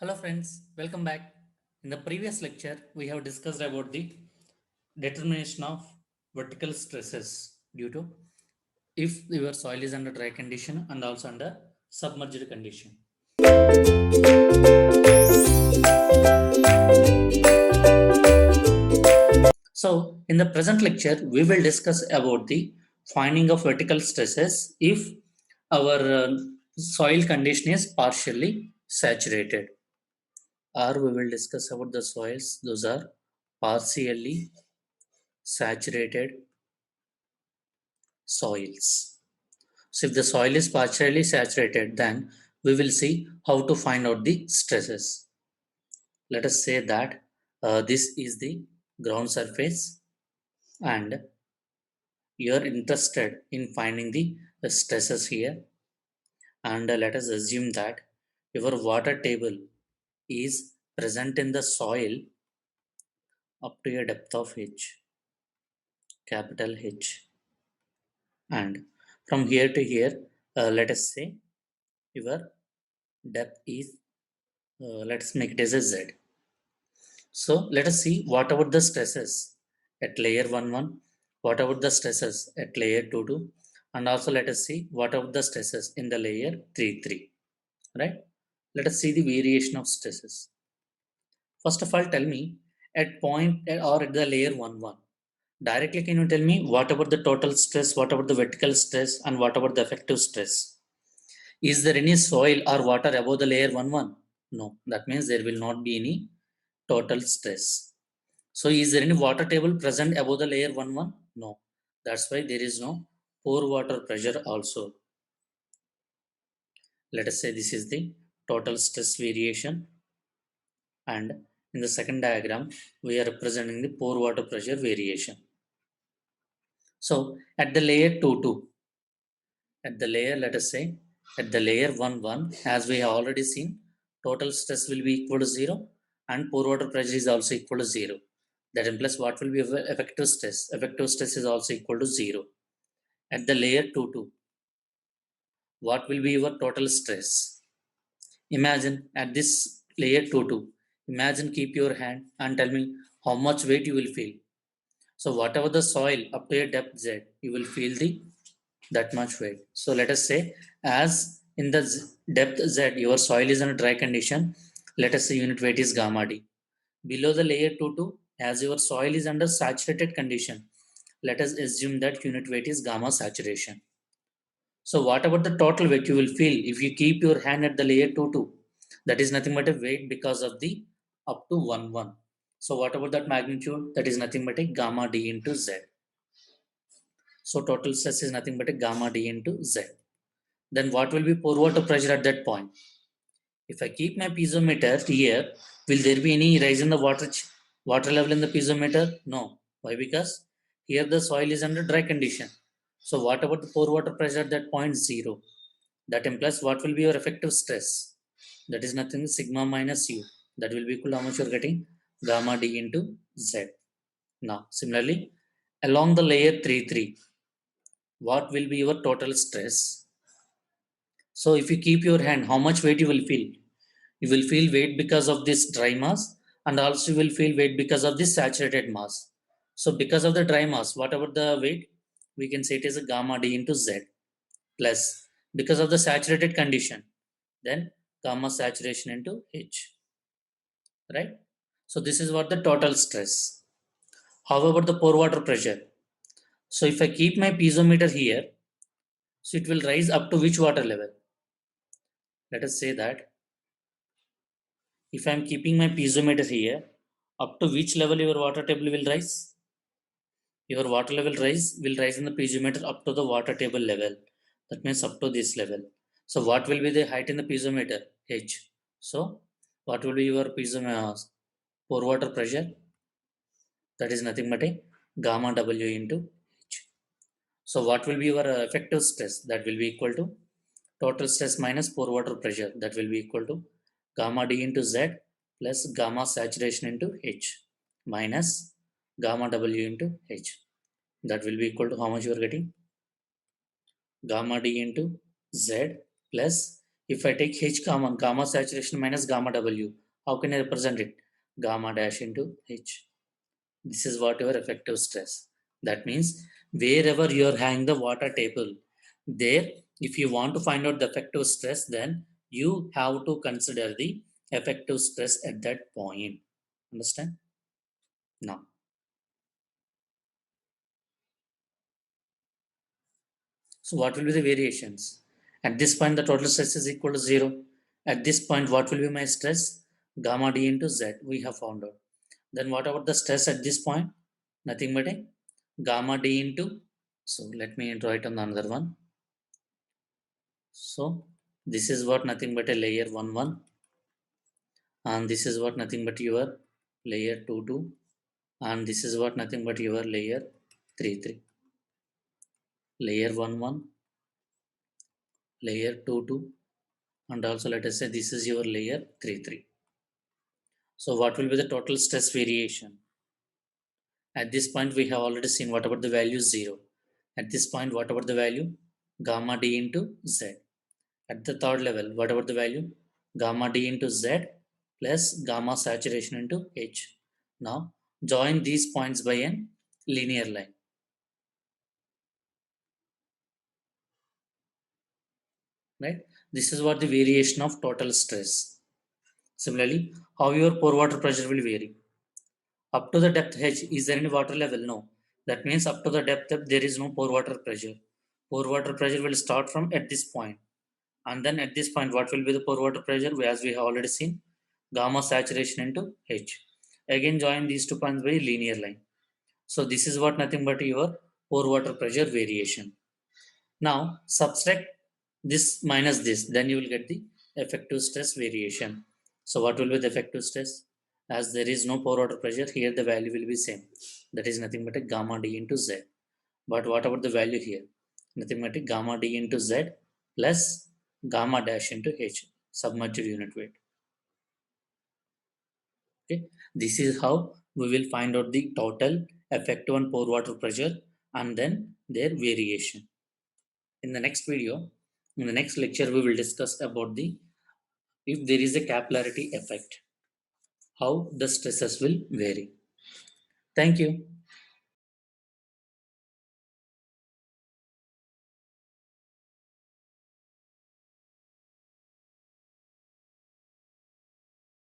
Hello friends, welcome back. In the previous lecture, we have discussed about the determination of vertical stresses due to if your soil is under dry condition and also under submerged condition. So, in the present lecture, we will discuss about the finding of vertical stresses if our soil condition is partially saturated, or we will discuss about the soils those are partially saturated soils. So if the soil is partially saturated, then we will see how to find out the stresses. Let us say that this is the ground surface and you are interested in finding the stresses here, and let us assume that your water table is present in the soil up to a depth of H, capital H, and from here to here, let us say your depth is, let's make it as a Z. So let us see what about the stresses at layer 1, what about the stresses at layer 2, and also let us see what about the stresses in the layer 3, right? Let us see the variation of stresses. First of all, tell me at point or at the layer 1. Directly, can you tell me what about the total stress, what about the vertical stress, and what about the effective stress? Is there any soil or water above the layer 1? No, that means there will not be any total stress. So is there any water table present above the layer 1? No. That's why there is no pore water pressure also. Let us say this is the total stress variation, and in the second diagram we are representing the pore water pressure variation. So at the layer 2, at the layer, let us say at the layer 1, as we have already seen, total stress will be equal to 0 and pore water pressure is also equal to 0. That implies what will be effective stress? Effective stress is also equal to 0. At the layer 2, what will be your total stress? Imagine at this layer 2, imagine keep your hand and tell me how much weight you will feel. So whatever the soil up to a depth Z, you will feel the that much weight. So let us say as in the depth Z, your soil is in a dry condition. Let us say unit weight is gamma D. Below the layer 2, as your soil is under saturated condition, let us assume that unit weight is gamma saturation. So what about the total weight you will feel if you keep your hand at the layer 2? That is nothing but a weight because of the up to 1. So what about that magnitude? That is nothing but a gamma D into Z. So total stress is nothing but a gamma D into Z. Then what will be pore water pressure at that point? If I keep my piezometer here, will there be any rise in the water level in the piezometer? No. Why? Because here the soil is under dry condition. So what about the pore water pressure at that point? 0. That implies what will be your effective stress? That is nothing sigma minus u. That will be equal to how much you are getting? Gamma D into Z. Now, similarly, along the layer 3, what will be your total stress? So if you keep your hand, how much weight you will feel? You will feel weight because of this dry mass, and also you will feel weight because of this saturated mass. So because of the dry mass, whatever the weight, we can say it is a gamma D into Z plus because of the saturated condition, then gamma saturation into H, right? So this is what the total stress. How about the pore water pressure? So if I keep my piezometer here, so it will rise up to which water level? Let us say that if I am keeping my piezometer here, up to which level your water table will rise? Your water level will rise in the piezometer up to the water table level. That means up to this level. So what will be the height in the piezometer? H. So what will be your piezometer pore water pressure? That is nothing but a gamma W into H. So what will be your effective stress? That will be equal to total stress minus pore water pressure. That will be equal to gamma D into Z plus gamma saturation into H minus gamma W into H. That will be equal to how much you are getting? Gamma D into Z plus If I take H comma gamma saturation minus gamma W, how can I represent it? Gamma dash into H. This is what your effective stress. That means wherever you are having the water table, there, if you want to find out the effective stress, then you have to consider the effective stress at that point. Understand? Now, so what will be the variations? At this point, the total stress is equal to 0. At this point, what will be my stress? Gamma d into z, we have found out. Then what about the stress at this point? Nothing but a gamma d into, so let me write on another one. So this is what nothing but a layer 1 1, and this is what nothing but your layer 2 2, and this is what nothing but your layer 3 3. Layer 1 1, layer 2 2, and also let us say this is your layer 3 3. So what will be the total stress variation? At this point we have already seen what about the value 0. At this point what about the value? Gamma d into z. At the third level, what about the value? Gamma d into z plus gamma saturation into h. Now, join these points by a linear line. Right? This is what the variation of total stress. Similarly, how your pore water pressure will vary. Up to the depth h, is there any water level? No. That means up to the depth F, there is no pore water pressure. Pore water pressure will start from at this point. And then at this point, what will be the pore water pressure? As we have already seen, gamma saturation into H. Again, join these two points by linear line. So this is what nothing but your pore water pressure variation. Now subtract this minus this, then you will get the effective stress variation. So what will be the effective stress? As there is no pore water pressure, here the value will be same. That is nothing but a gamma d into z. But what about the value here? Nothing but a gamma d into z plus gamma dash into h, submerged unit weight. Okay, this is how we will find out the total effective and pore water pressure and then their variation. In the next video, in the next lecture, we will discuss about the if there is a capillarity effect, how the stresses will vary. Thank you.